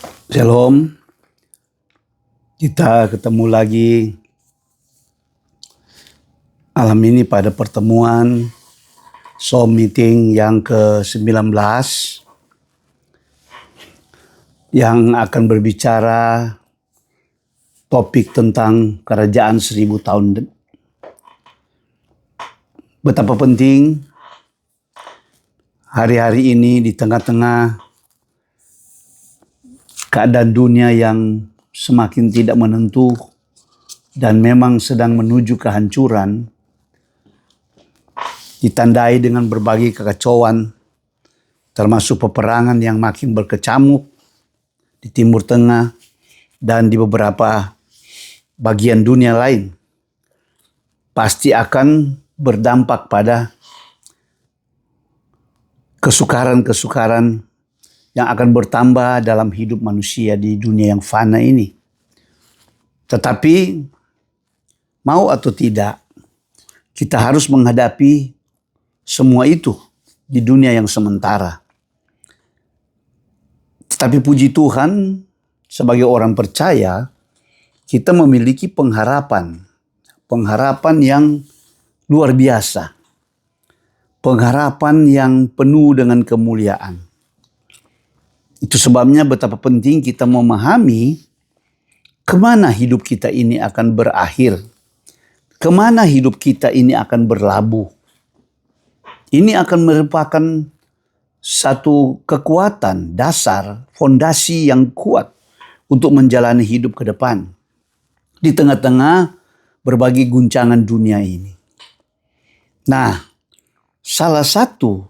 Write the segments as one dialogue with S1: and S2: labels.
S1: Shalom, kita ketemu lagi malam ini pada pertemuan Zoom meeting yang ke-19 yang akan berbicara topik tentang kerajaan 1000 tahun. Betapa penting hari-hari ini di tengah-tengah keadaan dunia yang semakin tidak menentu dan memang sedang menuju kehancuran, ditandai dengan berbagai kekacauan, termasuk peperangan yang makin berkecamuk di Timur Tengah dan di beberapa bagian dunia lain, pasti akan berdampak pada kesukaran-kesukaran yang akan bertambah dalam hidup manusia di dunia yang fana ini. Tetapi mau atau tidak, kita harus menghadapi semua itu di dunia yang sementara. Tetapi puji Tuhan, sebagai orang percaya, kita memiliki pengharapan yang luar biasa. Pengharapan yang penuh dengan kemuliaan. Itu sebabnya betapa penting kita memahami kemana hidup kita ini akan berakhir. Kemana hidup kita ini akan berlabuh. Ini akan merupakan satu kekuatan, dasar, fondasi yang kuat untuk menjalani hidup ke depan. Di tengah-tengah berbagai guncangan dunia ini. Nah, salah satu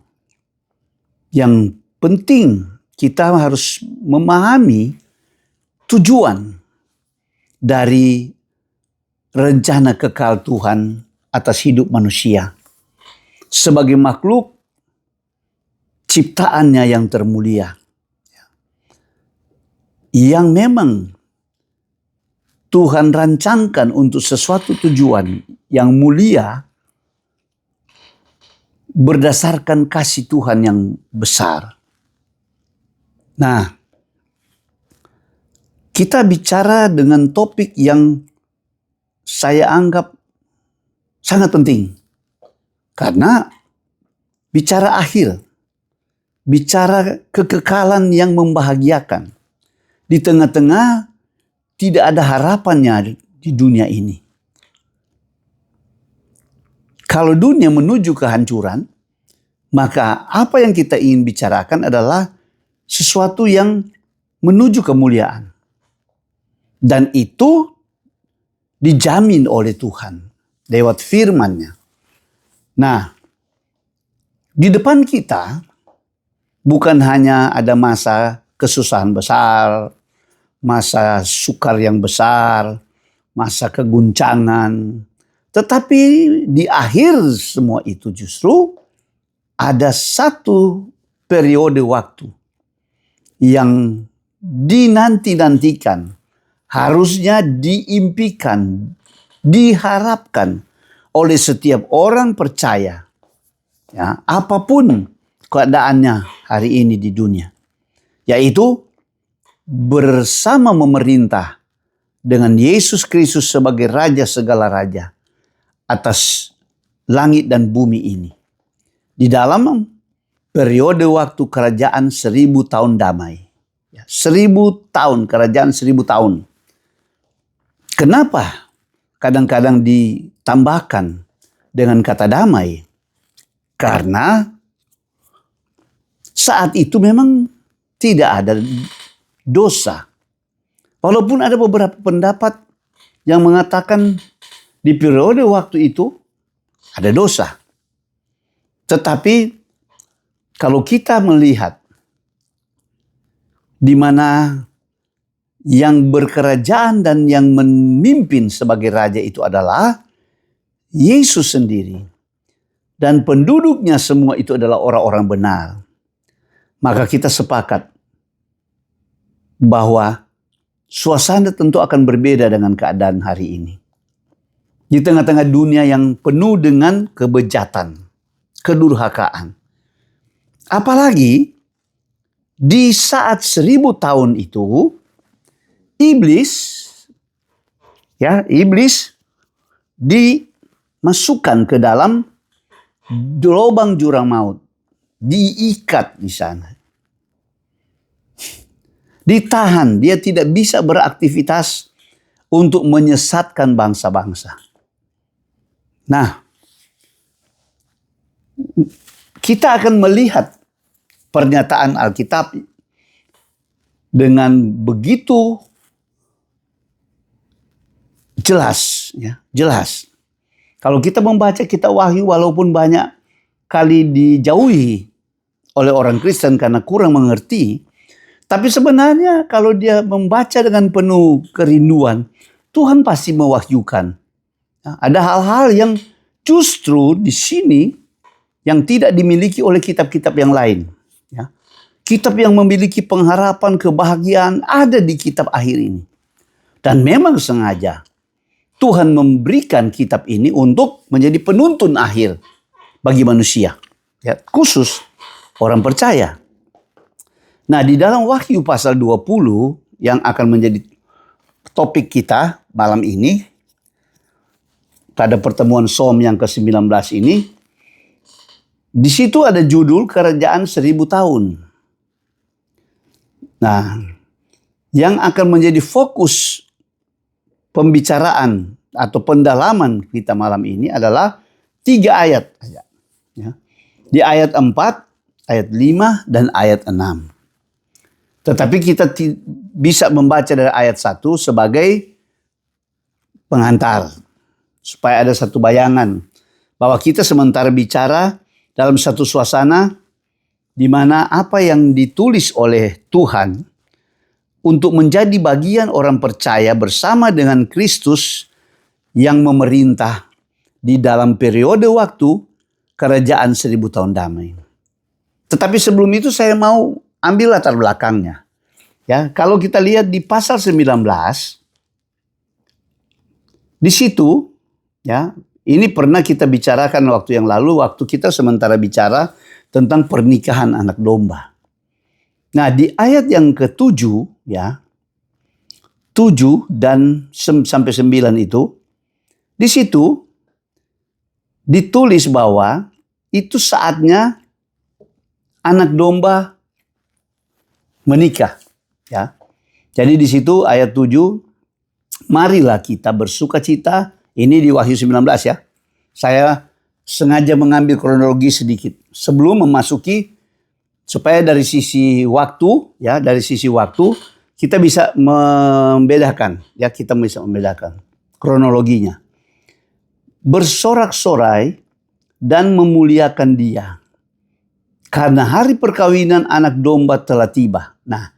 S1: yang penting kita harus memahami tujuan dari rencana kekal Tuhan atas hidup manusia. Sebagai makhluk ciptaannya yang termulia. Yang memang Tuhan rancangkan untuk sesuatu tujuan yang mulia berdasarkan kasih Tuhan yang besar. Nah, kita bicara dengan topik yang saya anggap sangat penting. Karena bicara akhir, bicara kekekalan yang membahagiakan. Di tengah-tengah tidak ada harapannya di dunia ini. Kalau dunia menuju kehancuran, maka apa yang kita ingin bicarakan adalah sesuatu yang menuju kemuliaan. Dan itu dijamin oleh Tuhan lewat firman-Nya. Nah, di depan kita bukan hanya ada masa kesusahan besar, masa sukar yang besar, masa keguncangan. Tetapi di akhir semua itu justru ada satu periode waktu yang dinanti-nantikan, harusnya diimpikan, diharapkan oleh setiap orang percaya, ya, apapun keadaannya hari ini di dunia, yaitu bersama memerintah dengan Yesus Kristus sebagai Raja segala Raja atas langit dan bumi ini. Di dalam periode waktu kerajaan 1000 tahun damai. 1000 tahun, kerajaan 1000 tahun. Kenapa kadang-kadang ditambahkan dengan kata damai? Karena saat itu memang tidak ada dosa. Walaupun ada beberapa pendapat yang mengatakan di periode waktu itu ada dosa. Tetapi kalau kita melihat di mana yang berkerajaan dan yang memimpin sebagai raja itu adalah Yesus sendiri. Dan penduduknya semua itu adalah orang-orang benar. Maka kita sepakat bahwa suasana tentu akan berbeda dengan keadaan hari ini. Di tengah-tengah dunia yang penuh dengan kebejatan, kedurhakaan. Apalagi di saat 1000 tahun itu, iblis dimasukkan ke dalam lubang jurang maut, diikat di sana, ditahan, dia tidak bisa beraktivitas untuk menyesatkan bangsa-bangsa. Nah, kita akan melihat pernyataan Alkitab dengan begitu jelas, jelas. Kalau kita membaca kitab Wahyu, walaupun banyak kali dijauhi oleh orang Kristen karena kurang mengerti, tapi sebenarnya kalau dia membaca dengan penuh kerinduan, Tuhan pasti mewahyukan. Ada hal-hal yang justru di sini yang tidak dimiliki oleh kitab-kitab yang lain. Kitab yang memiliki pengharapan, kebahagiaan ada di kitab akhir ini. Dan memang sengaja Tuhan memberikan kitab ini untuk menjadi penuntun akhir bagi manusia. Khusus orang percaya. Nah, di dalam Wahyu pasal 20 yang akan menjadi topik kita malam ini, pada pertemuan Som yang ke-19 ini, di situ ada judul Kerajaan 1000 tahun. Nah, yang akan menjadi fokus pembicaraan atau pendalaman kita malam ini adalah 3 ayat. Di ayat 4, ayat 5, dan ayat 6. Tetapi kita bisa membaca dari ayat 1 sebagai pengantar. Supaya ada satu bayangan bahwa kita sementara bicara dalam satu suasana di mana apa yang ditulis oleh Tuhan untuk menjadi bagian orang percaya bersama dengan Kristus yang memerintah di dalam periode waktu kerajaan 1000 tahun damai. Tetapi sebelum itu saya mau ambil latar belakangnya. Kalau kita lihat di pasal 19, di situ ini pernah kita bicarakan waktu yang lalu, waktu kita sementara bicara tentang pernikahan anak domba. Nah, di ayat yang ke-7, 7 dan sampai 9 itu, di situ ditulis bahwa itu saatnya anak domba menikah. Jadi di situ ayat 7, marilah kita bersukacita. Ini di Wahyu 19 ya. Saya sengaja mengambil kronologi sedikit sebelum memasuki, supaya dari sisi waktu, kita bisa membedakan, kita bisa membedakan kronologinya. Bersorak-sorai dan memuliakan Dia, karena hari perkawinan anak domba telah tiba. Nah,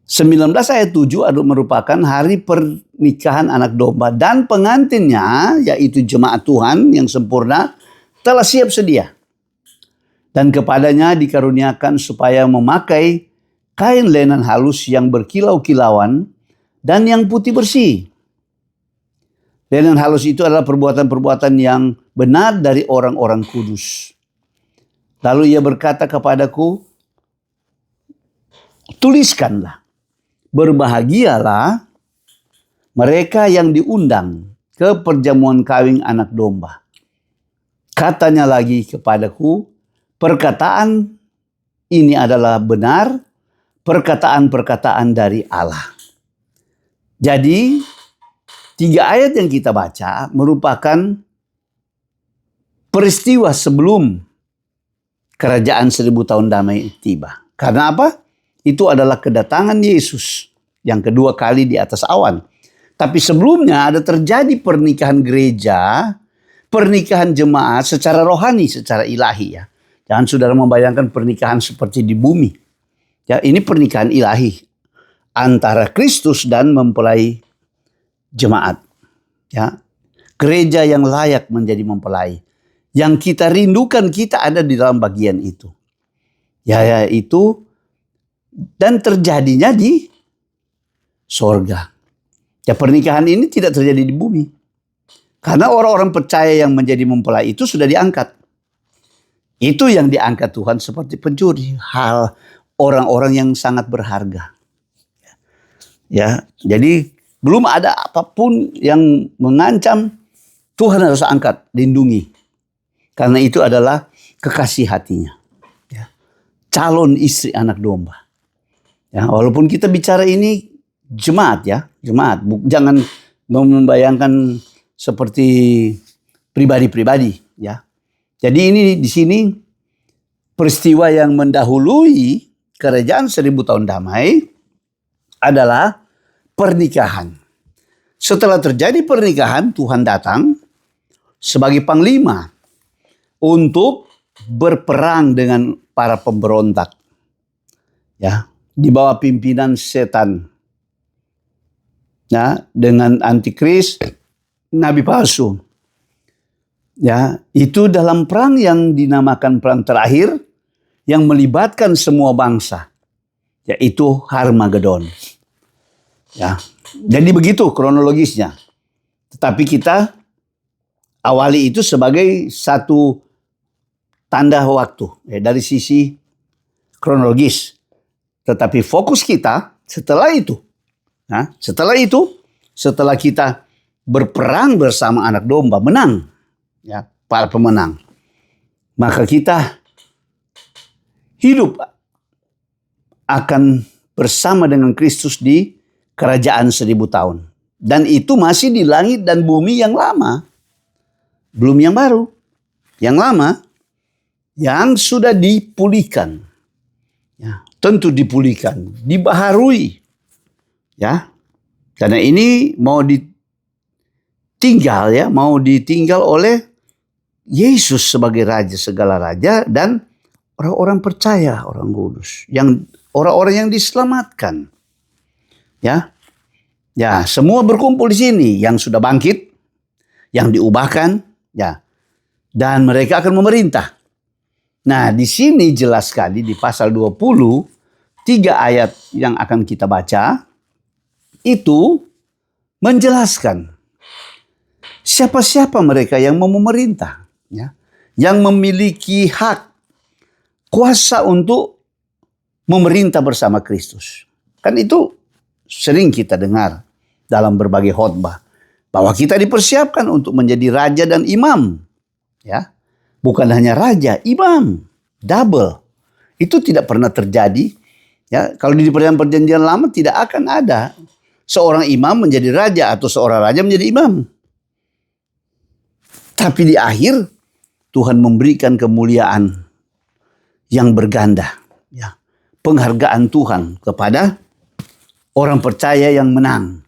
S1: 19 ayat 7 merupakan hari pernikahan anak domba, dan pengantinnya, yaitu jemaat Tuhan yang sempurna, telah siap sedia. Dan kepadanya dikaruniakan supaya memakai kain lenan halus yang berkilau-kilauan dan yang putih bersih. Lenan halus itu adalah perbuatan-perbuatan yang benar dari orang-orang kudus. Lalu ia berkata kepadaku, tuliskanlah, berbahagialah mereka yang diundang ke perjamuan kawin anak domba. Katanya lagi kepadaku, perkataan ini adalah benar, perkataan-perkataan dari Allah. Jadi, 3 ayat yang kita baca merupakan peristiwa sebelum kerajaan 1000 tahun damai tiba. Karena apa? Itu adalah kedatangan Yesus yang kedua kali di atas awan. Tapi sebelumnya ada terjadi pernikahan gereja, pernikahan jemaat secara rohani, secara ilahi ya. Jangan saudara membayangkan pernikahan seperti di bumi. Ini pernikahan ilahi antara Kristus dan mempelai jemaat. Gereja yang layak menjadi mempelai. Yang kita rindukan, kita ada di dalam bagian itu. Itu. Dan terjadinya di sorga. Pernikahan ini tidak terjadi di bumi. Karena orang-orang percaya yang menjadi mempelai itu sudah diangkat. Itu yang diangkat Tuhan seperti pencuri. Hal orang-orang yang sangat berharga. Ya, jadi belum ada apapun yang mengancam, Tuhan harus angkat, lindungi. Karena itu adalah kekasih hatinya. Ya. Calon istri anak domba. Ya, walaupun kita bicara ini jemaat ya, jemaat. Jangan membayangkan seperti pribadi-pribadi ya. Jadi ini di sini peristiwa yang mendahului kerajaan 1000 tahun damai adalah pernikahan. Setelah terjadi pernikahan, Tuhan datang sebagai panglima untuk berperang dengan para pemberontak. Ya, di bawah pimpinan setan. Ya, dengan antikris, nabi palsu. Ya, itu dalam perang yang dinamakan perang terakhir yang melibatkan semua bangsa, yaitu Harmagedon. Ya, jadi begitu kronologisnya. Tetapi kita awali itu sebagai satu tanda waktu ya, dari sisi kronologis. Tetapi fokus kita setelah itu, nah, setelah kita berperang bersama anak domba, menang, ya, para pemenang, maka kita hidup akan bersama dengan Kristus di kerajaan 1000 tahun. Dan itu masih di langit dan bumi yang lama. Belum yang baru. Yang lama, yang sudah dipulihkan. Ya, tentu dipulihkan, dibaharui. Ya, karena ini mau ditinggal ya, mau ditinggal oleh Yesus sebagai Raja segala raja dan orang-orang percaya, orang kudus, yang orang-orang yang diselamatkan. Ya, ya, semua berkumpul di sini, yang sudah bangkit, yang diubahkan, ya, dan mereka akan memerintah. Nah, di sini jelas sekali di pasal 20, 3 ayat yang akan kita baca itu menjelaskan siapa-siapa mereka yang mau memerintah, ya, yang memiliki hak kuasa untuk memerintah bersama Kristus. Kan itu sering kita dengar dalam berbagai khotbah bahwa kita dipersiapkan untuk menjadi raja dan imam, ya. Bukan hanya raja, imam, double. Itu tidak pernah terjadi, ya. Kalau di perjanjian lama tidak akan ada seorang imam menjadi raja atau seorang raja menjadi imam. Tapi di akhir Tuhan memberikan kemuliaan yang berganda, ya. Penghargaan Tuhan kepada orang percaya yang menang.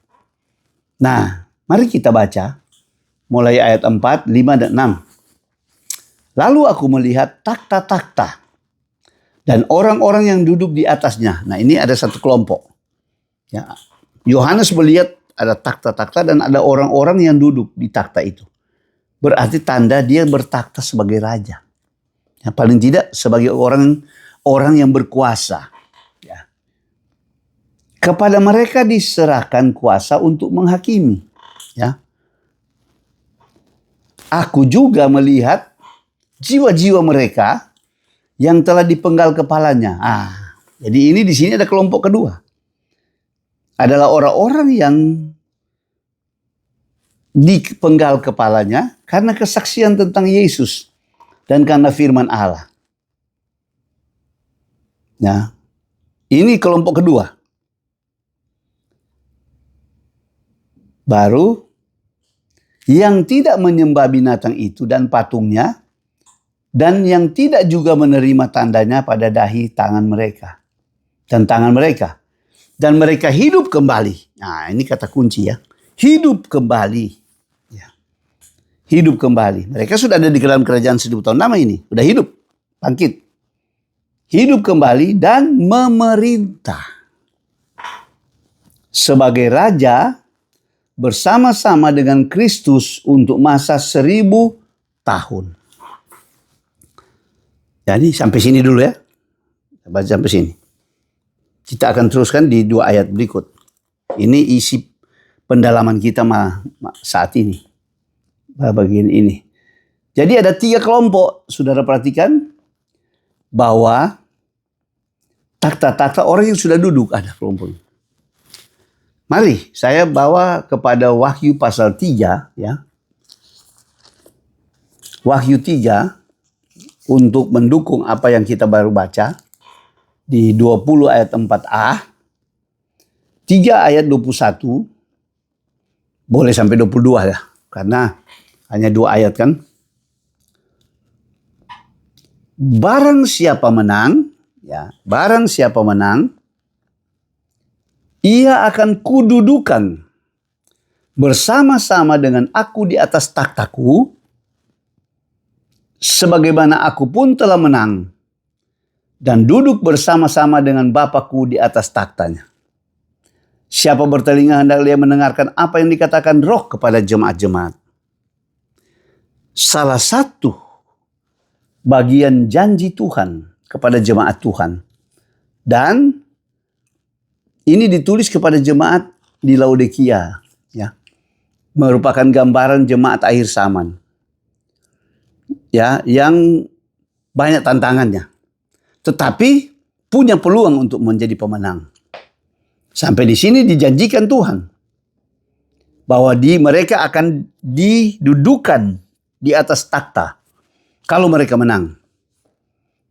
S1: Nah, mari kita baca mulai ayat 4, 5, dan 6. Lalu aku melihat takhta-takhta dan orang-orang yang duduk di atasnya. Nah, ini ada satu kelompok. Ya, Yohanes melihat ada takhta-takhta dan ada orang-orang yang duduk di takhta itu. Berarti tanda dia bertakhta sebagai raja. Ya, paling tidak sebagai orang yang berkuasa. Ya. Kepada mereka diserahkan kuasa untuk menghakimi. Ya. Aku juga melihat jiwa-jiwa mereka yang telah dipenggal kepalanya. Jadi ini di sini ada kelompok kedua. Adalah orang-orang yang dipenggal kepalanya karena kesaksian tentang Yesus dan karena firman Allah. Nah, ini kelompok kedua. Baru yang tidak menyembah binatang itu dan patungnya, dan yang tidak juga menerima tandanya pada dahi tangan mereka dan tangan mereka. Dan mereka hidup kembali. Nah, ini kata kunci ya. Hidup kembali. Ya. Hidup kembali. Mereka sudah ada di dalam kerajaan 1000 tahun lama ini. Sudah hidup. Bangkit. Hidup kembali dan memerintah. Sebagai raja bersama-sama dengan Kristus untuk masa 1000 tahun. Jadi sampai sini dulu ya. Baca sampai sini. Kita akan teruskan di 2 ayat berikut. Ini isi pendalaman kita saat ini. Bagian ini. Jadi ada 3 kelompok. Saudara perhatikan bahwa takhta-takhta orang yang sudah duduk ada kelompok. Mari saya bawa kepada Wahyu pasal 3 ya. Wahyu 3 untuk mendukung apa yang kita baru baca di 20 ayat 4a. 3 ayat 21 boleh sampai 22 ya. Karena hanya 2 ayat kan. Barang siapa menang, ya, barang siapa menang, ia akan kududukan bersama-sama dengan aku di atas takhtaku, sebagaimana aku pun telah menang dan duduk bersama-sama dengan Bapakku di atas takhtanya. Siapa bertelinga hendaklah dia mendengarkan apa yang dikatakan Roh kepada jemaat-jemaat. Salah satu bagian janji Tuhan kepada jemaat Tuhan. Dan ini ditulis kepada jemaat di Laodikia, ya. Merupakan gambaran jemaat akhir zaman. Ya, yang banyak tantangannya. Tetapi punya peluang untuk menjadi pemenang. Sampai di sini dijanjikan Tuhan bahwa mereka akan didudukan di atas takhta kalau mereka menang.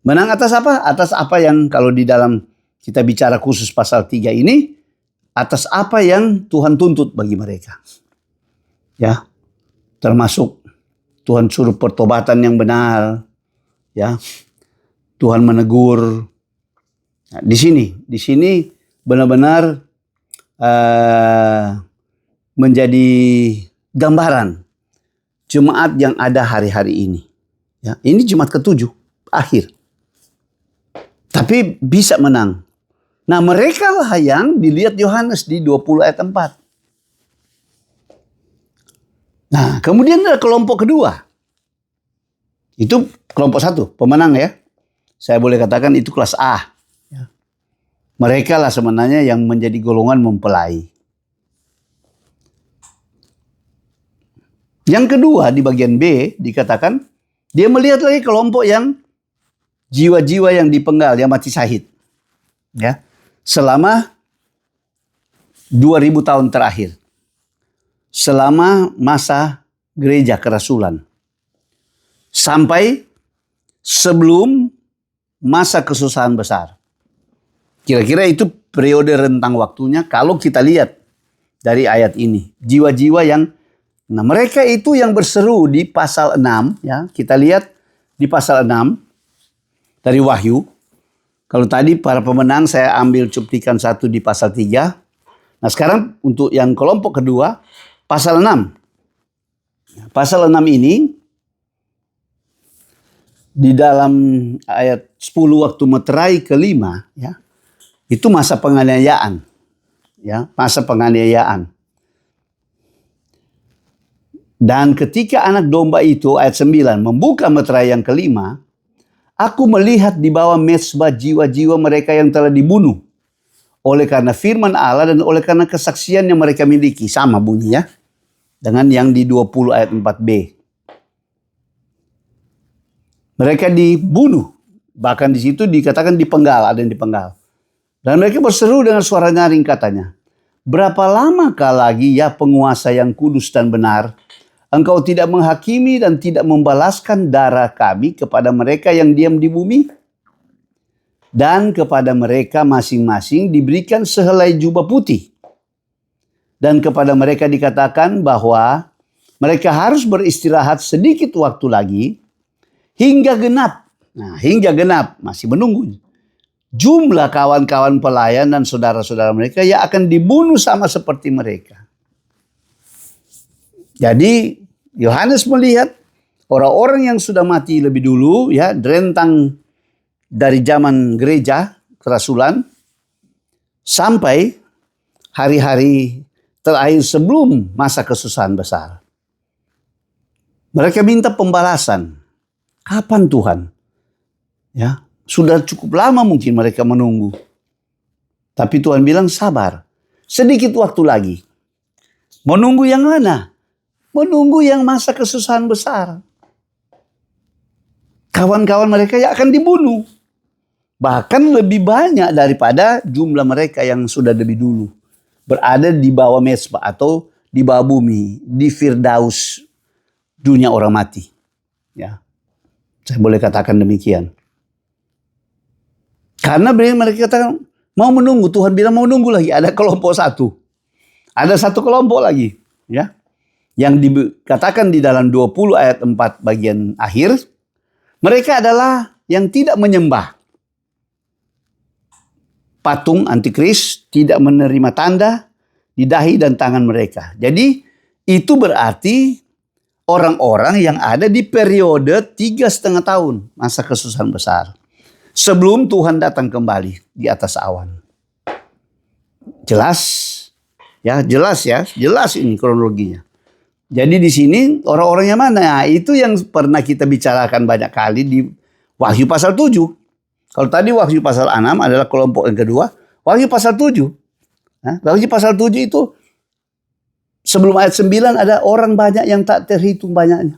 S1: Menang atas apa? Atas apa yang kalau di dalam kita bicara khusus pasal 3 ini, atas apa yang Tuhan tuntut bagi mereka. Ya, termasuk Tuhan suruh pertobatan yang benar. Ya, Tuhan menegur. Nah, di sini benar-benar menjadi gambaran jemaat yang ada hari-hari ini. Ya, ini jemaat ke-7, akhir. Tapi bisa menang. Nah, mereka lah yang dilihat Yohanes di 20 ayat 4. Nah, kemudian ada kelompok kedua. Itu kelompok 1, pemenang ya. Saya boleh katakan itu kelas A. Ya. Mereka lah sebenarnya yang menjadi golongan mempelai. Yang kedua di bagian B dikatakan, dia melihat lagi kelompok yang jiwa-jiwa yang dipenggal, yang mati syahid. Ya. Selama 2000 tahun terakhir. Selama masa gereja kerasulan. Sampai sebelum masa kesusahan besar. Kira-kira itu periode rentang waktunya kalau kita lihat dari ayat ini. Jiwa-jiwa yang, nah mereka itu yang berseru di pasal 6. Ya, kita lihat di pasal 6 dari Wahyu. Kalau tadi para pemenang saya ambil cuplikan 1 di pasal 3. Nah sekarang untuk yang kelompok kedua, pasal 6. Pasal 6 ini, di dalam ayat 10 waktu meterai kelima, ya, itu masa penganiayaan. Ya, masa penganiayaan. Dan ketika anak domba itu, ayat 9, membuka meterai yang kelima, aku melihat di bawah mezbah jiwa-jiwa mereka yang telah dibunuh oleh karena firman Allah dan oleh karena kesaksian yang mereka miliki. Sama bunyinya dengan yang di 20 ayat 4b. Mereka dibunuh. Bahkan di situ dikatakan dipenggal, ada yang dipenggal. Dan mereka berseru dengan suara nyaring katanya, berapa lamakah lagi ya penguasa yang kudus dan benar, engkau tidak menghakimi dan tidak membalaskan darah kami kepada mereka yang diam di bumi? Dan kepada mereka masing-masing diberikan sehelai jubah putih. Dan kepada mereka dikatakan bahwa mereka harus beristirahat sedikit waktu lagi hingga genap. Nah, hingga genap masih menunggu jumlah kawan-kawan pelayan dan saudara-saudara mereka yang akan dibunuh sama seperti mereka. Jadi Yohanes melihat orang-orang yang sudah mati lebih dulu, ya, rentang dari zaman gereja kerasulan sampai hari-hari terakhir sebelum masa kesusahan besar. Mereka minta pembalasan. Kapan Tuhan? Ya, sudah cukup lama mungkin mereka menunggu. Tapi Tuhan bilang sabar. Sedikit waktu lagi. Menunggu yang mana? Menunggu yang masa kesusahan besar. Kawan-kawan mereka yang akan dibunuh. Bahkan lebih banyak daripada jumlah mereka yang sudah lebih dulu berada di bawah mesbah atau di bawah bumi, di Firdaus, dunia orang mati. Ya, saya boleh katakan demikian. Karena mereka katakan mau menunggu, Tuhan bilang mau menunggu lagi. Ada kelompok satu, ada satu kelompok lagi, ya, yang dikatakan di dalam 20 ayat 4 bagian akhir, mereka adalah yang tidak menyembah patung antikris, tidak menerima tanda di dahi dan tangan mereka. Jadi itu berarti orang-orang yang ada di periode 3,5 tahun masa kesusahan besar. Sebelum Tuhan datang kembali di atas awan. Jelas ini kronologinya. Jadi di sini orang-orangnya mana? Nah, itu yang pernah kita bicarakan banyak kali di Wahyu pasal 7. Kalau tadi Wahyu pasal 6 adalah kelompok yang kedua, Wahyu pasal 7. Wahyu pasal 7 itu sebelum ayat 9 ada orang banyak yang tak terhitung banyaknya.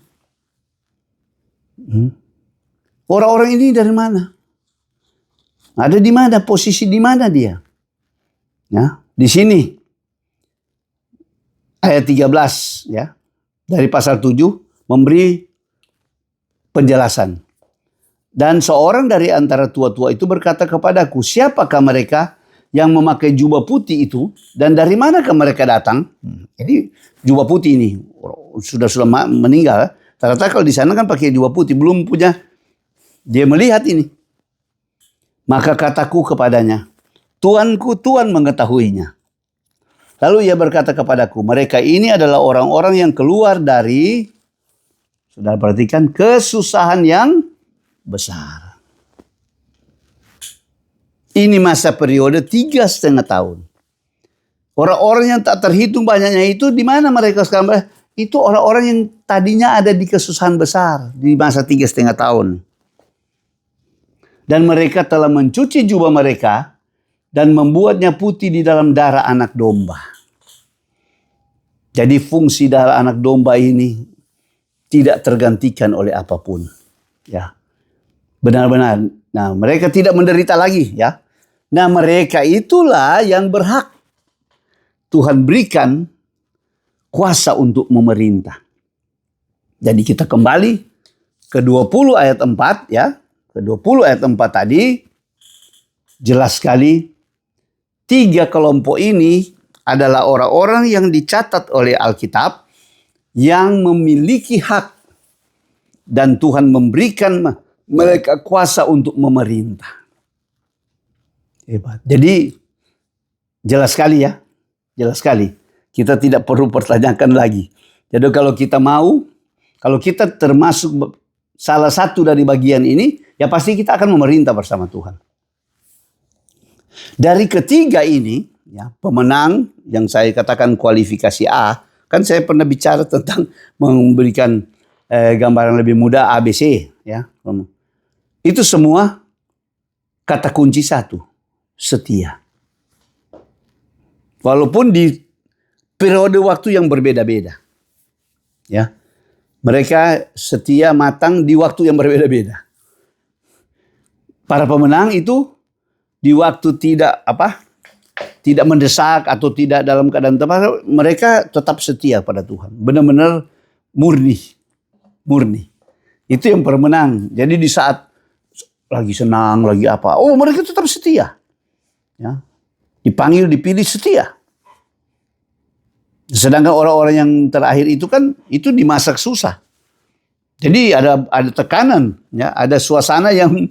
S1: Orang-orang ini dari mana? Ada di mana? Posisi di mana dia? Ya, di sini. Ayat 13 ya. Dari pasal 7 memberi penjelasan. Dan seorang dari antara tua-tua itu berkata kepadaku, siapakah mereka yang memakai jubah putih itu dan dari manakah mereka datang? Jadi jubah putih ini sudah meninggal. Ternyata kalau di sana kan pakai jubah putih, belum punya. Dia melihat ini. Maka kataku kepadanya, Tuanku, Tuhan mengetahuinya. Lalu ia berkata kepadaku, mereka ini adalah orang-orang yang keluar dari, sudah perhatikan, kesusahan yang besar. Ini masa periode 3,5 tahun. Orang-orang yang tak terhitung banyaknya itu di mana mereka sekarang? Itu orang-orang yang tadinya ada di kesusahan besar di masa 3,5 tahun. Dan mereka telah mencuci jubah mereka dan membuatnya putih di dalam darah anak domba. Jadi fungsi darah anak domba ini tidak tergantikan oleh apapun. Ya. Benar-benar. Nah, mereka tidak menderita lagi, ya. Nah, mereka itulah yang berhak Tuhan berikan kuasa untuk memerintah. Jadi kita kembali ke 20 ayat 4, ya. Ke 20 ayat 4 tadi jelas sekali 3 kelompok ini adalah orang-orang yang dicatat oleh Alkitab yang memiliki hak dan Tuhan memberikan mereka kuasa untuk memerintah. Hebat. Jadi jelas sekali ya. Jelas sekali. Kita tidak perlu pertanyakan lagi. Jadi kalau kita mau, kalau kita termasuk salah satu dari bagian ini, ya pasti kita akan memerintah bersama Tuhan. Dari ketiga ini, ya, pemenang yang saya katakan kualifikasi A, kan saya pernah bicara tentang memberikan gambaran lebih mudah ABC, ya. Itu semua kata kunci satu, setia. Walaupun di periode waktu yang berbeda-beda. Ya. Mereka setia matang di waktu yang berbeda-beda. Para pemenang itu di waktu tidak mendesak atau tidak dalam keadaan tepat, mereka tetap setia pada Tuhan. Benar-benar murni. Itu yang pemenang. Jadi di saat lagi senang, lagi apa, mereka tetap setia. Ya. Dipanggil, dipilih, setia. Sedangkan orang-orang yang terakhir itu kan, itu dimasak susah. Jadi ada tekanan, ya, ada suasana yang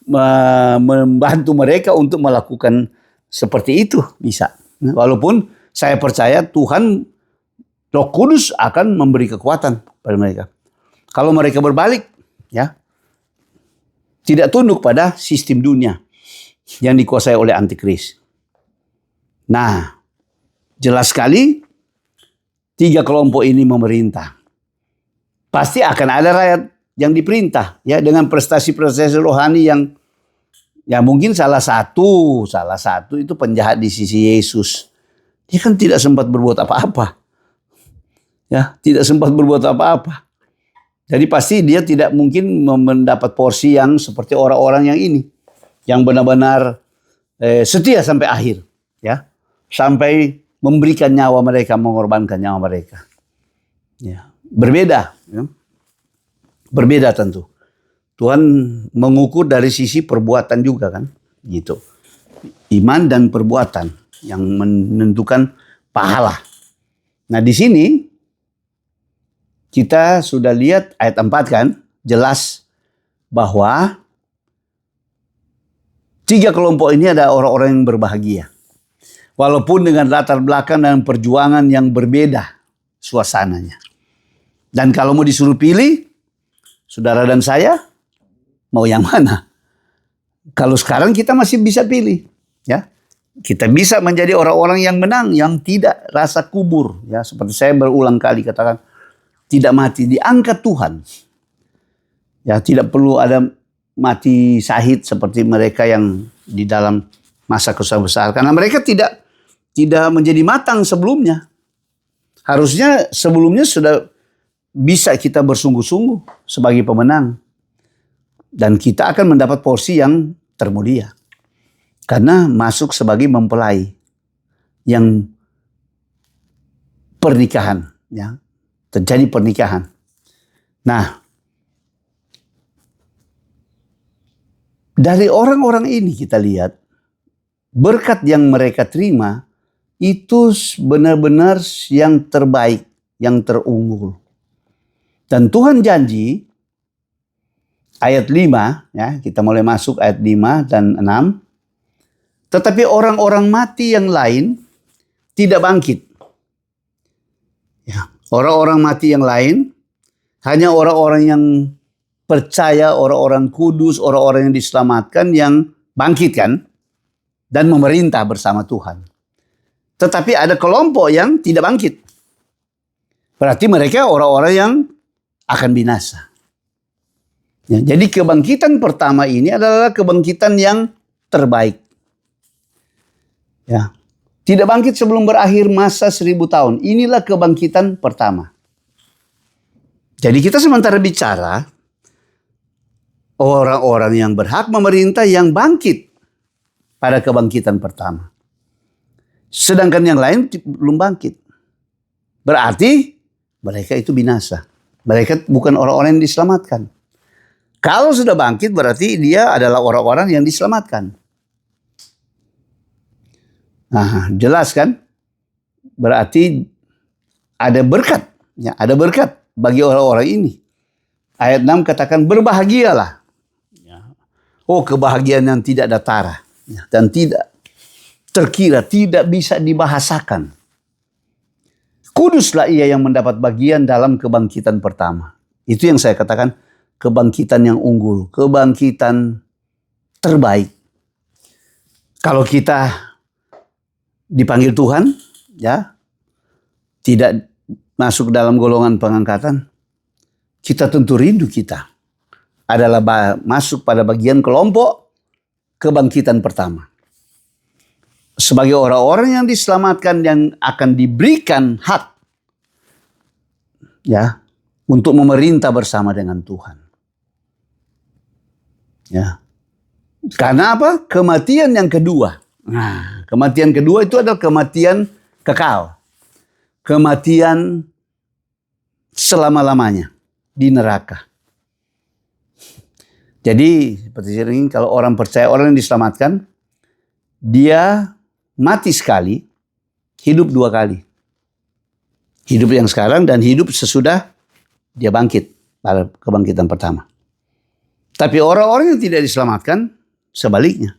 S1: membantu mereka untuk melakukan seperti itu bisa. Walaupun saya percaya Tuhan, Roh Kudus akan memberi kekuatan pada mereka. Kalau mereka berbalik, ya, tidak tunduk pada sistem dunia yang dikuasai oleh antikris. Nah, jelas sekali 3 kelompok ini memerintah. Pasti akan ada rakyat yang diperintah, ya, dengan prestasi-prestasi rohani yang, ya, mungkin salah satu itu penjahat di sisi Yesus. Dia kan tidak sempat berbuat apa-apa. Ya, tidak sempat berbuat apa-apa. Jadi pasti dia tidak mungkin mendapat porsi yang seperti orang-orang yang ini. yang benar-benar setia sampai akhir, ya, sampai memberikan nyawa mereka, mengorbankan nyawa mereka. Ya, berbeda, ya. Berbeda tentu. Tuhan mengukur dari sisi perbuatan juga kan, gitu. Iman dan perbuatan yang menentukan pahala. Nah, di sini kita sudah lihat ayat 4 kan, jelas bahwa 3 kelompok ini ada orang-orang yang berbahagia. Walaupun dengan latar belakang dan perjuangan yang berbeda suasananya. Dan kalau mau disuruh pilih, saudara dan saya, mau yang mana? Kalau sekarang kita masih bisa pilih, ya. Kita bisa menjadi orang-orang yang menang, yang tidak rasa kubur, ya. Seperti saya berulang kali katakan, tidak mati, diangkat Tuhan. Ya, tidak perlu ada mati syahid seperti mereka yang di dalam masa kesusahan besar, karena mereka tidak menjadi matang sebelumnya. Harusnya sebelumnya sudah bisa kita bersungguh-sungguh sebagai pemenang. Dan kita akan mendapat porsi yang termulia. Karena masuk sebagai mempelai yang pernikahan, ya. Terjadi pernikahan. Nah, dari orang-orang ini kita lihat berkat yang mereka terima itu benar-benar yang terbaik, yang terunggul. Dan Tuhan janji ayat 5, ya, kita mulai masuk ayat 5 dan 6. Tetapi orang-orang mati yang lain tidak bangkit. Ya, orang-orang mati yang lain hanya orang-orang yang percaya, orang-orang kudus, orang-orang yang diselamatkan yang bangkit kan dan memerintah bersama Tuhan. Tetapi ada kelompok yang tidak bangkit. Berarti mereka orang-orang yang akan binasa. Ya, jadi kebangkitan pertama ini adalah kebangkitan yang terbaik. Ya, tidak bangkit sebelum berakhir masa 1000 tahun. Inilah kebangkitan pertama. Jadi kita sementara bicara orang-orang yang berhak memerintah yang bangkit pada kebangkitan pertama. Sedangkan yang lain belum bangkit. Berarti mereka itu binasa. Mereka bukan orang-orang yang diselamatkan. Kalau sudah bangkit berarti dia adalah orang-orang yang diselamatkan. Nah, jelas kan? Berarti ada berkat. Ya, ada berkat bagi orang-orang ini. Ayat 6 katakan berbahagialah. Ya. Oh, kebahagiaan yang tidak ada tara. Ya, dan tidak terkira, tidak bisa dibahasakan. Kuduslah ia yang mendapat bagian dalam kebangkitan pertama. Itu yang saya katakan kebangkitan yang unggul, kebangkitan terbaik. Kalau kita dipanggil Tuhan, ya, tidak masuk dalam golongan pengangkatan, kita tentu rindu kita adalah masuk pada bagian kelompok kebangkitan pertama. Sebagai orang-orang yang diselamatkan yang akan diberikan hak, ya, untuk memerintah bersama dengan Tuhan. Ya. Karena apa? Kematian yang kedua. Nah, kematian kedua itu adalah kematian kekal. Kematian selama-lamanya di neraka. Jadi seperti ini, kalau orang percaya, orang yang diselamatkan, dia mati sekali, hidup 2 kali. Hidup yang sekarang dan hidup sesudah dia bangkit pada kebangkitan pertama. Tapi orang-orang yang tidak diselamatkan, sebaliknya.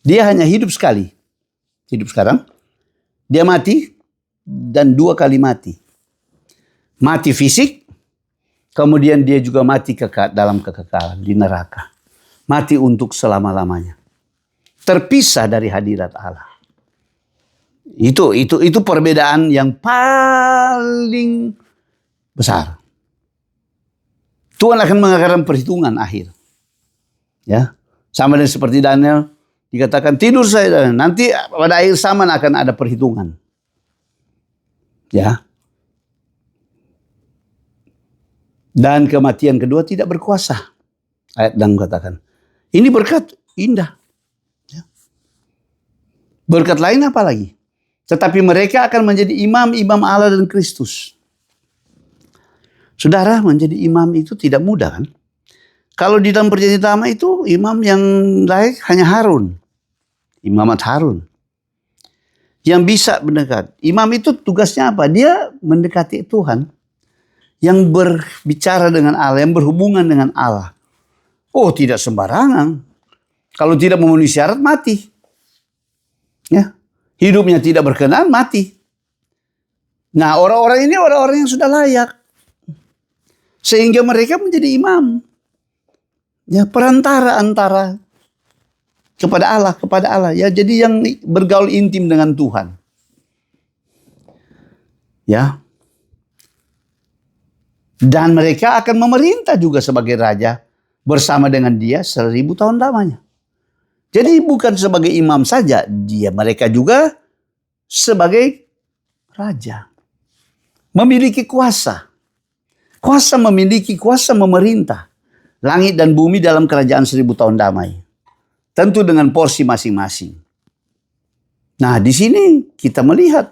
S1: Dia hanya hidup sekali. Hidup sekarang, dia mati dan 2 kali mati. Mati fisik, kemudian dia juga mati dalam kekekalan di neraka. Mati untuk selama-lamanya. Terpisah dari hadirat Allah. Itu perbedaan yang paling besar. Tuhan akan mengadakan perhitungan akhir. Ya, sama dengan seperti Daniel dikatakan tidur saya, nanti pada akhir zaman akan ada perhitungan. Ya. Dan kematian kedua tidak berkuasa. Ayat 6 katakan. Ini berkat indah. Ya. Berkat lain apa lagi? Tetapi mereka akan menjadi imam-imam Allah dan Kristus. Saudara, menjadi imam itu tidak mudah kan? Kalau di dalam perjanjian lama itu imam yang layak hanya Harun. Imamat Harun. Yang bisa mendekat. Imam itu tugasnya apa? Dia mendekati Tuhan. Yang berbicara dengan Allah, yang berhubungan dengan Allah. Oh, tidak sembarangan. Kalau tidak memenuhi syarat, mati. Ya. Hidupnya tidak berkenan, mati. Nah, orang-orang ini orang-orang yang sudah layak. Sehingga mereka menjadi imam. Ya, perantara antara kepada Allah. Ya, jadi yang bergaul intim dengan Tuhan. Ya. Dan mereka akan memerintah juga sebagai raja bersama dengan dia 1000 tahun lamanya. Jadi bukan sebagai imam saja, mereka juga sebagai raja. Memiliki kuasa. Kuasa memerintah. Langit dan bumi dalam kerajaan 1000 tahun damai. Tentu dengan porsi masing-masing. Nah, di sini kita melihat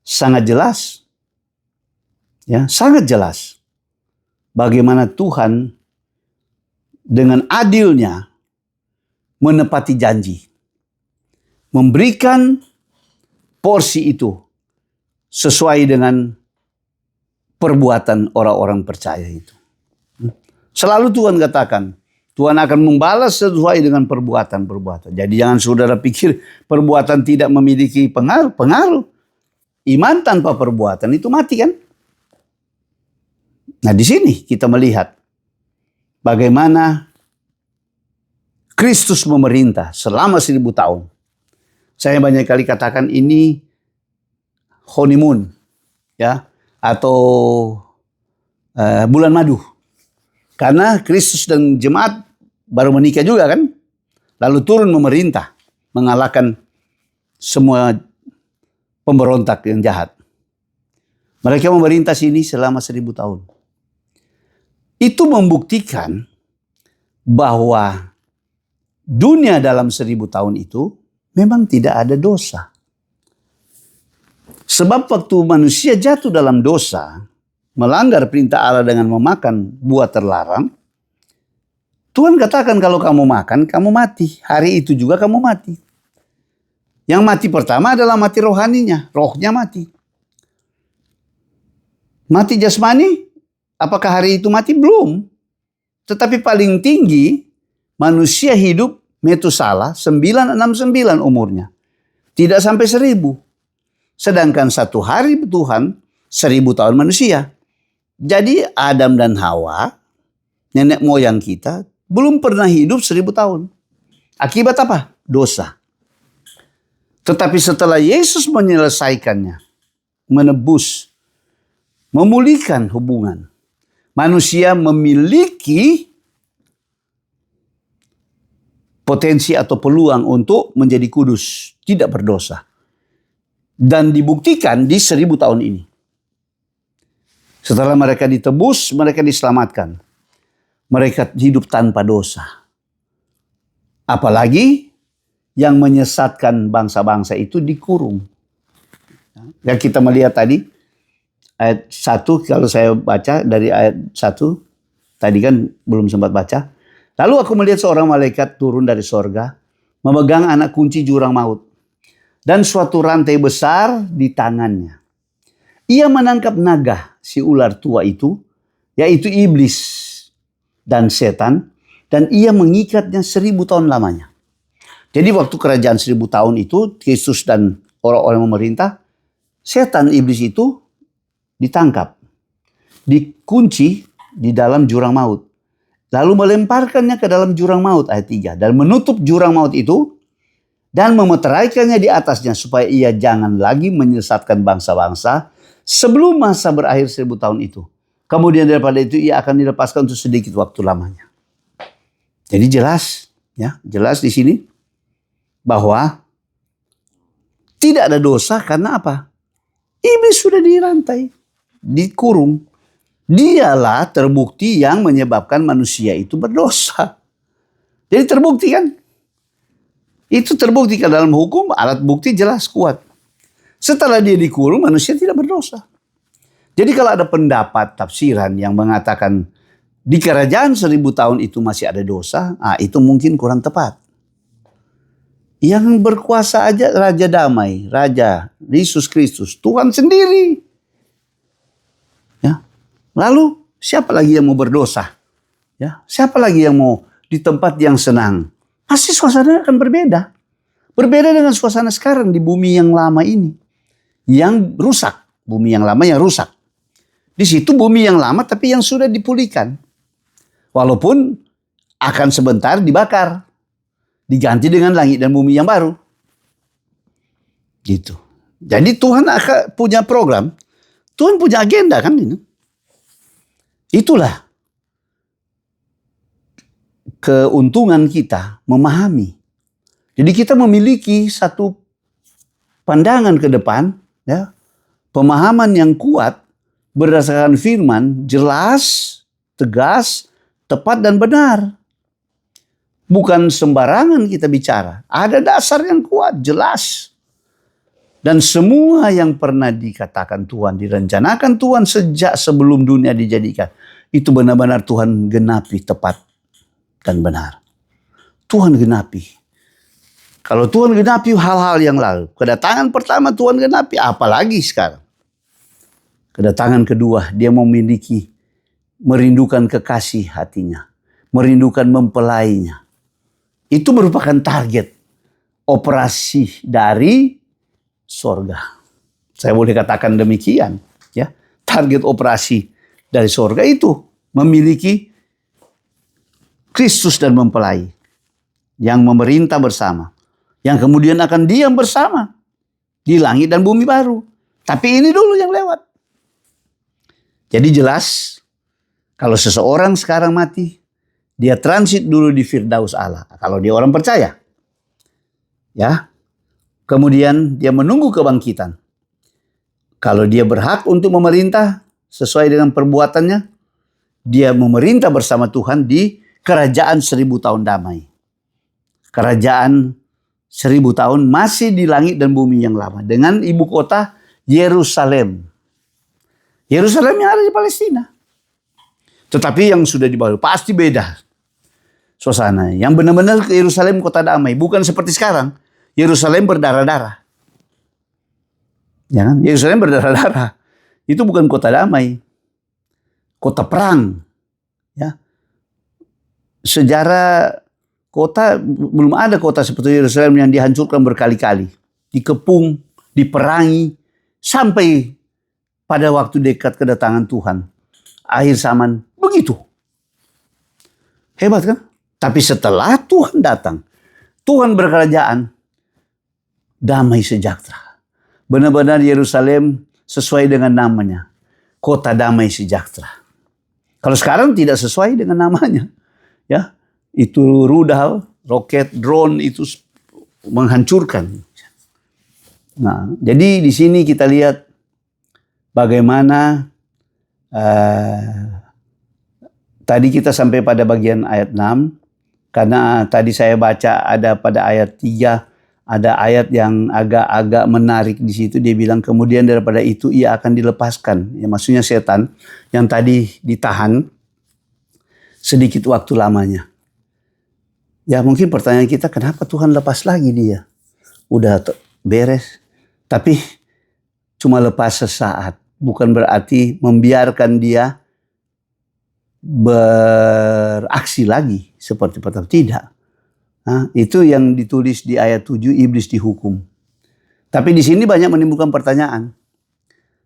S1: sangat jelas. Ya, sangat jelas. Bagaimana Tuhan dengan adilnya menepati janji. Memberikan porsi itu sesuai dengan perbuatan orang-orang percaya itu. Selalu Tuhan katakan, Tuhan akan membalas sesuai dengan perbuatan-perbuatan. Jadi jangan saudara pikir perbuatan tidak memiliki pengaruh. Iman tanpa perbuatan itu mati kan? Nah, di sini kita melihat bagaimana Kristus memerintah selama 1000 tahun. Saya banyak kali katakan ini honeymoon, ya, atau bulan madu. Karena Kristus dan jemaat baru menikah juga kan, lalu turun memerintah, mengalahkan semua pemberontak yang jahat. Mereka memerintah sini selama 1000 tahun. Itu membuktikan bahwa dunia dalam 1000 tahun itu memang tidak ada dosa. Sebab waktu manusia jatuh dalam dosa, melanggar perintah Allah dengan memakan buah terlarang, Tuhan katakan kalau kamu makan, kamu mati. Hari itu juga kamu mati. Yang mati pertama adalah mati rohaninya, rohnya mati. Mati jasmani, apakah hari itu mati? Belum. Tetapi paling tinggi, manusia hidup Metusala 969 umurnya. Tidak sampai 1000. Sedangkan satu hari Tuhan 1000 tahun manusia. Jadi Adam dan Hawa, nenek moyang kita, belum pernah hidup 1000 tahun. Akibat apa? Dosa. Tetapi setelah Yesus menyelesaikannya, menebus, memulihkan hubungan, manusia memiliki potensi atau peluang untuk menjadi kudus, tidak berdosa. Dan dibuktikan di 1000 tahun ini. Setelah mereka ditebus, mereka diselamatkan. Mereka hidup tanpa dosa. Apalagi yang menyesatkan bangsa-bangsa itu dikurung. Yang kita melihat tadi, ayat 1, kalau saya baca dari ayat 1, tadi kan belum sempat baca. Lalu aku melihat seorang malaikat turun dari sorga, memegang anak kunci jurang maut, dan suatu rantai besar di tangannya. Ia menangkap naga, si ular tua itu, yaitu iblis dan setan, dan ia mengikatnya 1000 tahun lamanya. Jadi waktu kerajaan 1000 tahun itu, Kristus dan orang-orang memerintah, setan iblis itu ditangkap, dikunci di dalam jurang maut. Lalu melemparkannya ke dalam jurang maut, ayat 3. Dan menutup jurang maut itu, dan memeteraikannya di atasnya, supaya ia jangan lagi menyesatkan bangsa-bangsa, sebelum masa berakhir 1000 tahun itu. Kemudian daripada itu ia akan dilepaskan untuk sedikit waktu lamanya. Jadi jelas, ya, jelas di sini bahwa tidak ada dosa karena apa? Iblis sudah dirantai, dikurung. Dialah terbukti yang menyebabkan manusia itu berdosa. Jadi terbukti kan? Itu terbukti dalam hukum, alat bukti jelas kuat. Setelah dia dikurung, manusia tidak berdosa. Jadi kalau ada pendapat tafsiran yang mengatakan di kerajaan 1000 tahun itu masih ada dosa, itu mungkin kurang tepat. Yang berkuasa aja Raja Damai, Raja Yesus Kristus, Tuhan sendiri. Ya. Lalu siapa lagi yang mau berdosa? Ya, siapa lagi yang mau di tempat yang senang? Pasti suasananya akan berbeda. Berbeda dengan suasana sekarang di bumi yang lama ini. Yang rusak, bumi yang lama yang rusak. Di situ bumi yang lama tapi yang sudah dipulihkan. Walaupun akan sebentar dibakar. Diganti dengan langit dan bumi yang baru. Gitu. Jadi Tuhan akan punya program. Tuhan punya agenda kan ini. Itulah keuntungan kita memahami. Jadi kita memiliki satu pandangan ke depan. Ya, pemahaman yang kuat berdasarkan firman, jelas, tegas, tepat dan benar. Bukan sembarangan kita bicara. Ada dasar yang kuat, jelas. Dan semua yang pernah dikatakan Tuhan, direncanakan Tuhan sejak sebelum dunia dijadikan. Itu benar-benar Tuhan genapi tepat dan benar. Tuhan genapi. Kalau Tuhan genapi hal-hal yang lalu. Kedatangan pertama Tuhan genapi, apalagi sekarang. Kedatangan kedua, dia memiliki, merindukan kekasih hatinya. Merindukan mempelainya. Itu merupakan target operasi dari sorga. Saya boleh katakan demikian. Ya, target operasi dari sorga itu memiliki Kristus dan mempelai. Yang memerintah bersama. Yang kemudian akan diam bersama. Di langit dan bumi baru. Tapi ini dulu yang lewat. Jadi jelas, kalau seseorang sekarang mati, dia transit dulu di Firdaus Allah. Kalau dia orang percaya. Ya. Kemudian dia menunggu kebangkitan. Kalau dia berhak untuk memerintah sesuai dengan perbuatannya, dia memerintah bersama Tuhan di kerajaan 1000 tahun damai. Kerajaan 1000 tahun masih di langit dan bumi yang lama. Dengan ibu kota Yerusalem. Yerusalem yang ada di Palestina. Tetapi yang sudah dibawa pasti beda suasana. Yang benar-benar ke Yerusalem kota damai. Bukan seperti sekarang. Yerusalem berdarah-darah. Ya kan? Yerusalem berdarah-darah. Itu bukan kota damai. Kota perang. Ya. Sejarah kota, belum ada kota seperti Yerusalem yang dihancurkan berkali-kali. Dikepung, diperangi. Sampai pada waktu dekat kedatangan Tuhan. Akhir zaman. Begitu. Hebat kan? Tapi setelah Tuhan datang. Tuhan berkerajaan. Damai sejahtera. Benar-benar Yerusalem sesuai dengan namanya. Kota damai sejahtera. Kalau sekarang tidak sesuai dengan namanya. Ya, itu rudal, roket, drone itu menghancurkan. Nah, jadi di sini kita lihat bagaimana tadi kita sampai pada bagian ayat 6. Karena tadi saya baca ada pada ayat 3. Ada ayat yang agak-agak menarik di situ. Dia bilang kemudian daripada itu ia akan dilepaskan. Ya, maksudnya setan yang tadi ditahan sedikit waktu lamanya. Ya mungkin pertanyaan kita, kenapa Tuhan lepas lagi dia? Udah beres. Tapi cuma lepas sesaat. Bukan berarti membiarkan dia beraksi lagi seperti pertama. Tidak. Nah, itu yang ditulis di ayat 7, iblis dihukum. Tapi di sini banyak menimbulkan pertanyaan.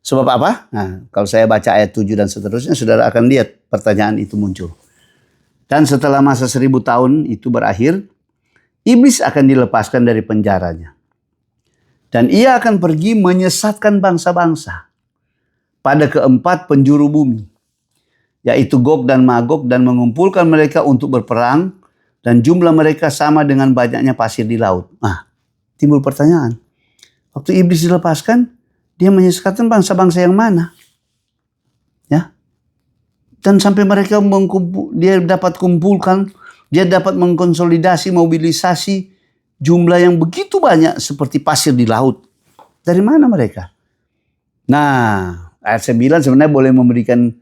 S1: Sebab apa? Nah, kalau saya baca ayat 7 dan seterusnya, saudara akan lihat pertanyaan itu muncul. Dan setelah masa 1000 tahun itu berakhir, iblis akan dilepaskan dari penjaranya. Dan ia akan pergi menyesatkan bangsa-bangsa pada keempat penjuru bumi, yaitu Gog dan Magog, dan mengumpulkan mereka untuk berperang, dan jumlah mereka sama dengan banyaknya pasir di laut. Nah, timbul pertanyaan. Waktu iblis dilepaskan, dia menyesatkan bangsa-bangsa yang mana? Ya. Dan sampai mereka dia dapat kumpulkan, dia dapat mengkonsolidasi, mobilisasi jumlah yang begitu banyak seperti pasir di laut. Dari mana mereka? Nah, ayat 9 sebenarnya boleh memberikan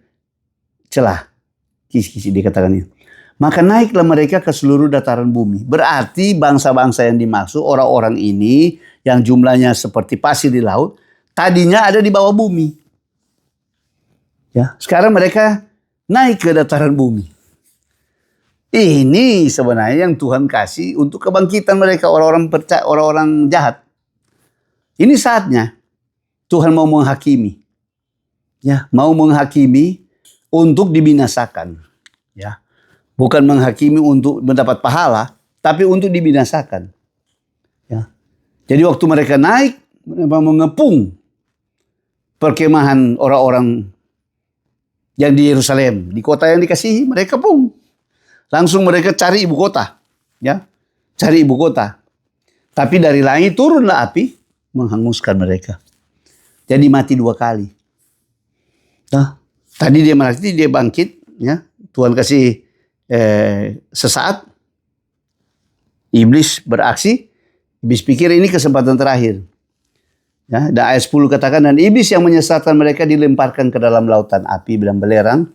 S1: celah. Kisi-kisi dikatakan ini. Maka naiklah mereka ke seluruh dataran bumi. Berarti bangsa-bangsa yang dimaksud, orang-orang ini yang jumlahnya seperti pasir di laut, tadinya ada di bawah bumi. Ya, sekarang mereka naik ke dataran bumi. Ini sebenarnya yang Tuhan kasih untuk kebangkitan mereka, orang-orang jahat. Ini saatnya Tuhan mau menghakimi. Ya, mau menghakimi untuk dibinasakan. Ya. Bukan menghakimi untuk mendapat pahala, tapi untuk dibinasakan. Ya. Jadi waktu mereka naik, mengepung perkemahan orang-orang yang di Yerusalem, di kota yang dikasihi, mereka pun langsung mereka cari ibu kota. Ya. Cari ibu kota. Tapi dari langit turunlah api, menghanguskan mereka. Jadi mati 2 kali. Nah, tadi dia mati, dia bangkit. Ya. Tuhan kasih sesaat. Iblis beraksi. Iblis pikir ini kesempatan terakhir. Ya, dan ayat 10 katakan, dan iblis yang menyesatkan mereka dilemparkan ke dalam lautan api dan belerang.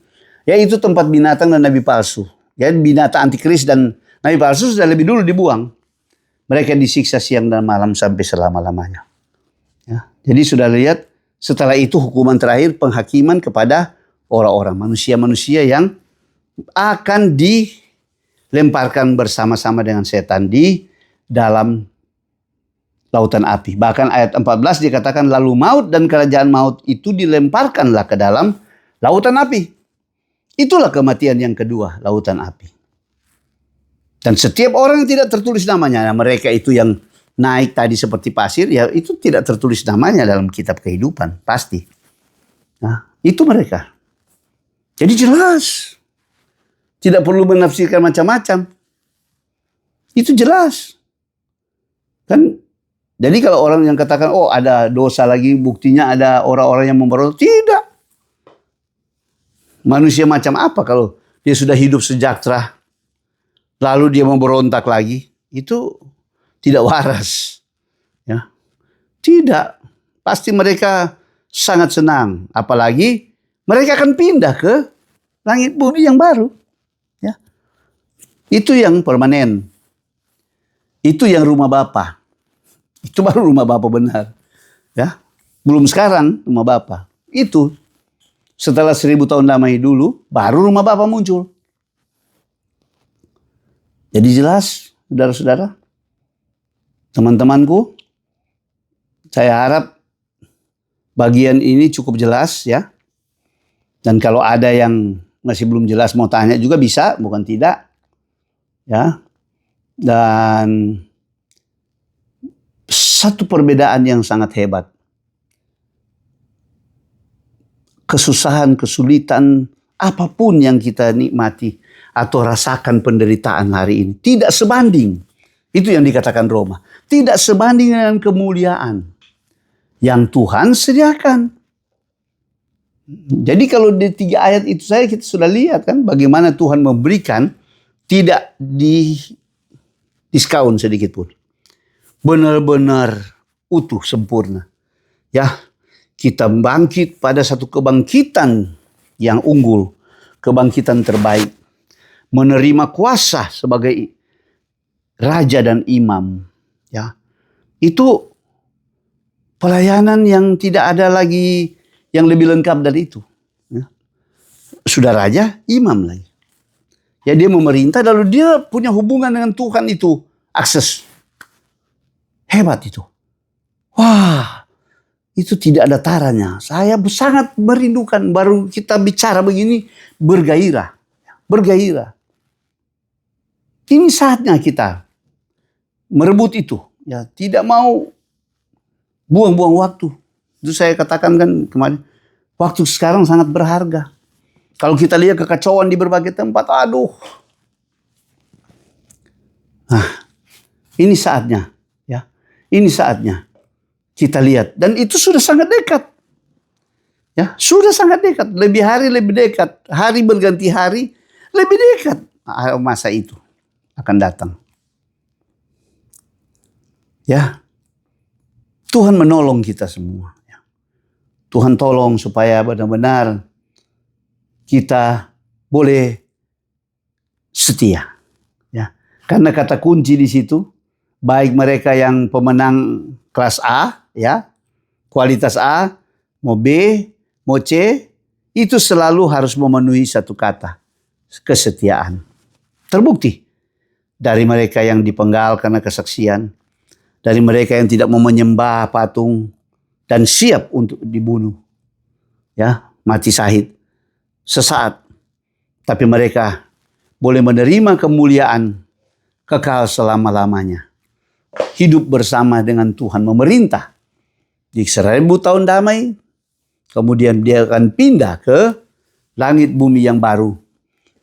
S1: Yaitu tempat binatang dan nabi palsu. Ya, binatang antikris dan nabi palsu sudah lebih dulu dibuang. Mereka disiksa siang dan malam sampai selama-lamanya. Ya, jadi sudah lihat, setelah itu hukuman terakhir penghakiman kepada orang-orang, manusia-manusia yang akan dilemparkan bersama-sama dengan setan di dalam lautan api. Bahkan ayat 14 dikatakan, lalu maut dan kerajaan maut itu dilemparkanlah ke dalam lautan api. Itulah kematian yang kedua, lautan api. Dan setiap orang yang tidak tertulis namanya, mereka itu yang naik tadi seperti pasir, ya itu tidak tertulis namanya dalam kitab kehidupan, pasti. Nah, itu mereka. Jadi jelas. Tidak perlu menafsirkan macam-macam. Itu jelas. Kan? Jadi kalau orang yang katakan, oh ada dosa lagi, buktinya ada orang-orang yang memberontak. Tidak. Manusia macam apa kalau dia sudah hidup sejahtera, lalu dia memberontak lagi? Itu tidak waras. Ya. Tidak. Pasti mereka sangat senang. Apalagi mereka akan pindah ke langit bumi yang baru. Ya. Itu yang permanen. Itu yang rumah Bapa. Itu baru rumah Bapa benar. Ya. Belum sekarang rumah Bapa. Itu setelah 1000 tahun damai dulu, baru rumah Bapa muncul. Jadi jelas, saudara-saudara, teman-temanku, saya harap bagian ini cukup jelas ya. Dan kalau ada yang masih belum jelas mau tanya juga bisa, bukan tidak. Ya. Dan satu perbedaan yang sangat hebat. Kesusahan, kesulitan, apapun yang kita nikmati atau rasakan penderitaan hari ini tidak sebanding. Itu yang dikatakan Roma. Tidak sebanding dengan kemuliaan yang Tuhan sediakan. Jadi kalau di 3 ayat itu kita sudah lihat kan bagaimana Tuhan memberikan, tidak diskaun sedikit pun. Benar-benar utuh, sempurna. Ya, kita bangkit pada satu kebangkitan yang unggul. Kebangkitan terbaik. Menerima kuasa sebagai raja dan imam. Ya, itu pelayanan yang tidak ada lagi yang lebih lengkap dari itu. Ya. Sudah raja, imam lagi. Ya, dia memerintah lalu dia punya hubungan dengan Tuhan itu. Akses. Hebat itu. Wah, itu tidak ada taranya. Saya sangat merindukan baru kita bicara begini bergairah. Bergairah. Ini saatnya kita merebut itu. Ya, tidak mau buang-buang waktu. Itu saya katakan kan kemarin. Waktu sekarang sangat berharga. Kalau kita lihat kekacauan di berbagai tempat, aduh. Nah, ini saatnya. Ya, ini saatnya. Kita lihat. Dan itu sudah sangat dekat. Ya, sudah sangat dekat. Lebih hari lebih dekat. Hari berganti hari lebih dekat. Masa itu akan datang. Ya, Tuhan menolong kita semua. Ya. Tuhan tolong supaya benar-benar kita boleh setia. Ya. Karena kata kunci di situ, baik mereka yang pemenang kelas A, ya, kualitas A, mau B, mau C, itu selalu harus memenuhi satu kata, kesetiaan. Terbukti dari mereka yang dipenggal karena kesaksian, dari mereka yang tidak mau menyembah patung dan siap untuk dibunuh, ya, mati syahid sesaat, tapi mereka boleh menerima kemuliaan kekal selama-lamanya, hidup bersama dengan Tuhan, memerintah di 1000 tahun damai. Kemudian dia akan pindah ke langit bumi yang baru,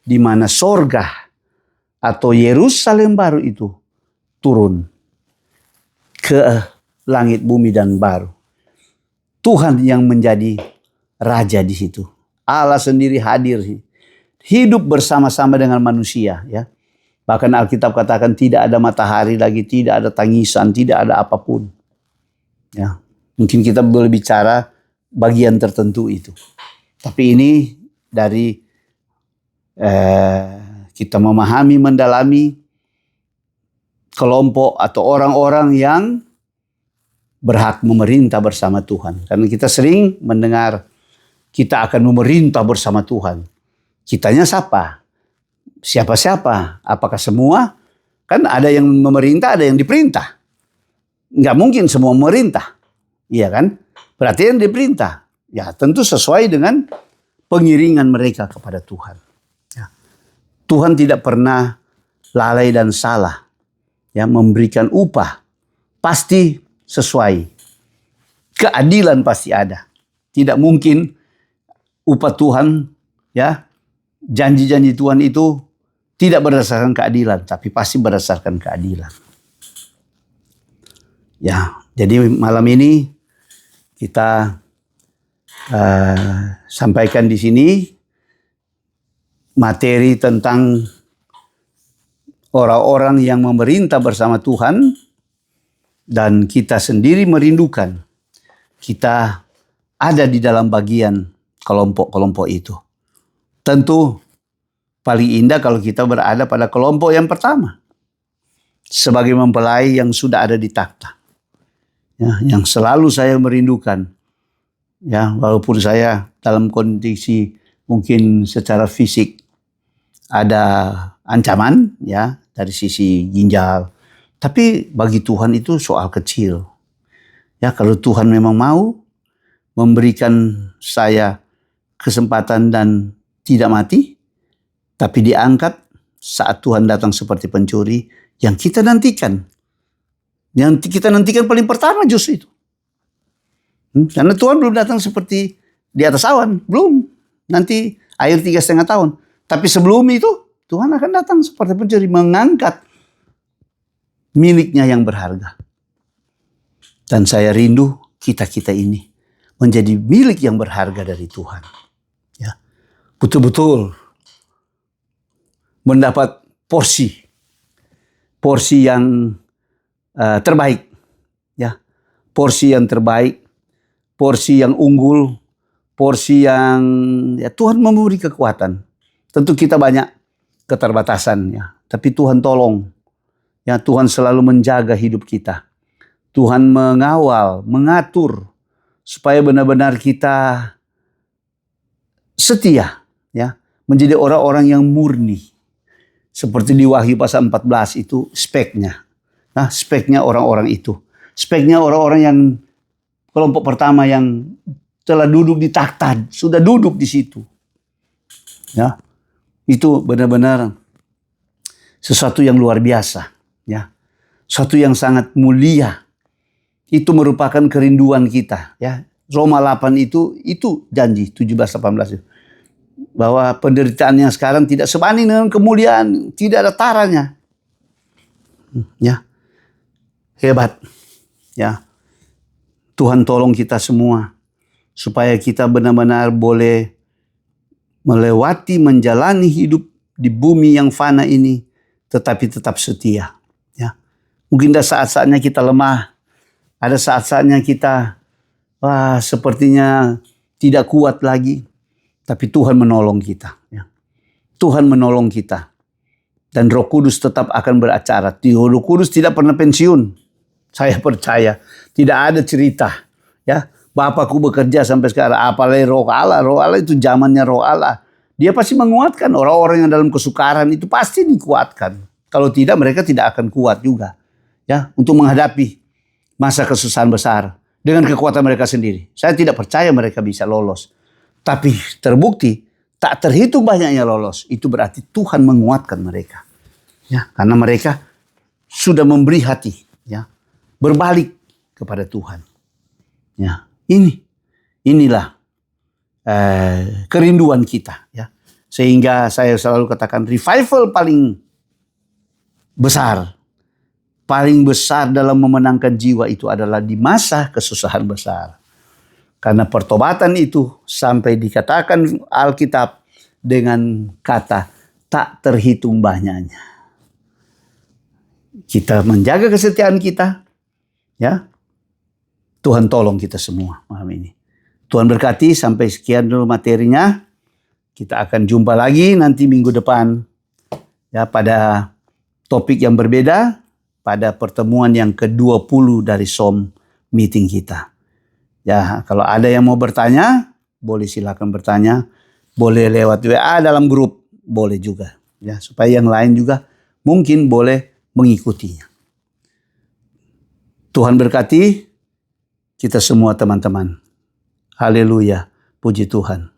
S1: di mana sorga atau Yerusalem baru itu turun ke langit bumi dan baru. Tuhan yang menjadi raja di situ. Allah sendiri hadir, hidup bersama-sama dengan manusia. Ya, bahkan Alkitab katakan tidak ada matahari lagi, tidak ada tangisan, tidak ada apapun. Ya, mungkin kita boleh bicara bagian tertentu itu. Tapi ini dari kita memahami, mendalami kelompok atau orang-orang yang berhak memerintah bersama Tuhan. Karena kita sering mendengar kita akan memerintah bersama Tuhan. Kitanya siapa? Siapa-siapa? Apakah semua? Kan ada yang memerintah, ada yang diperintah. Nggak mungkin semua memerintah. Iya kan? Berarti yang diperintah, ya tentu sesuai dengan pengiringan mereka kepada Tuhan. Ya. Tuhan tidak pernah lalai dan salah, ya, memberikan upah, pasti sesuai. Keadilan pasti ada. Tidak mungkin upah Tuhan, ya, janji-janji Tuhan itu tidak berdasarkan keadilan, tapi pasti berdasarkan keadilan. Ya, jadi malam ini kita sampaikan di sini materi tentang orang-orang yang memerintah bersama Tuhan, dan kita sendiri merindukan kita ada di dalam bagian kelompok-kelompok itu. Tentu paling indah kalau kita berada pada kelompok yang pertama, sebagai mempelai yang sudah ada di takhta. Ya, yang selalu saya merindukan, ya, walaupun saya dalam kondisi mungkin secara fisik ada ancaman, ya, dari sisi ginjal, tapi bagi Tuhan itu soal kecil. Ya, kalau Tuhan memang mau memberikan saya kesempatan dan tidak mati, tapi diangkat saat Tuhan datang seperti pencuri, yang kita nantikan. Yang kita nantikan paling pertama justru itu. Karena Tuhan belum datang seperti di atas awan. Belum. Nanti akhir 3,5 tahun. Tapi sebelum itu Tuhan akan datang seperti pencuri, mengangkat miliknya yang berharga. Dan saya rindu kita-kita ini menjadi milik yang berharga dari Tuhan. Ya, betul-betul mendapat porsi yang terbaik, ya, porsi yang terbaik, porsi yang unggul, porsi yang, ya, Tuhan memberi kekuatan. Tentu kita banyak keterbatasan, ya, tapi Tuhan tolong, ya, Tuhan selalu menjaga hidup kita. Tuhan mengawal, mengatur supaya benar-benar kita setia, ya, menjadi orang-orang yang murni. Seperti di Wahyu pasal 14 itu speknya. Nah, speknya orang-orang itu. Speknya orang-orang yang kelompok pertama yang telah duduk di takhta, sudah duduk di situ. Ya. Itu benar-benar sesuatu yang luar biasa, ya. Sesuatu yang sangat mulia. Itu merupakan kerinduan kita, ya. Roma 8 itu janji 17-18 itu. Bahwa penderitaan yang sekarang tidak sebanding dengan kemuliaan, tidak ada taranya. Ya. Hebat, ya. Tuhan tolong kita semua supaya kita benar-benar boleh melewati, menjalani hidup di bumi yang fana ini, tetapi tetap setia, ya. Mungkin ada saat-saatnya kita lemah. Ada saat-saatnya kita sepertinya tidak kuat lagi. Tapi Tuhan menolong kita. Ya. Tuhan menolong kita. Dan Roh Kudus tetap akan beracara. Roh Kudus tidak pernah pensiun. Saya percaya. Tidak ada cerita. Ya, Bapakku bekerja sampai sekarang. Apalagi Roh Allah. Roh Allah itu zamannya Roh Allah. Dia pasti menguatkan orang-orang yang dalam kesukaran itu pasti dikuatkan. Kalau tidak, mereka tidak akan kuat juga. Ya, untuk menghadapi masa kesusahan besar dengan kekuatan mereka sendiri. Saya tidak percaya mereka bisa lolos. Tapi terbukti tak terhitung banyaknya lolos. Itu berarti Tuhan menguatkan mereka. Ya, karena mereka sudah memberi hati, ya, berbalik kepada Tuhan. Ya, inilah kerinduan kita, ya. Sehingga saya selalu katakan revival paling besar dalam memenangkan jiwa itu adalah di masa kesusahan besar. Karena pertobatan itu sampai dikatakan Alkitab dengan kata tak terhitung banyaknya. Kita menjaga kesetiaan kita, ya. Tuhan tolong kita semua malam ini. Tuhan berkati, sampai sekian dulu materinya. Kita akan jumpa lagi nanti minggu depan, ya, pada topik yang berbeda, pada pertemuan yang ke-20 dari SOM meeting kita. Ya, kalau ada yang mau bertanya, boleh silakan bertanya. Boleh lewat WA dalam grup, boleh juga. Ya, supaya yang lain juga mungkin boleh mengikutinya. Tuhan berkati kita semua teman-teman. Haleluya, puji Tuhan.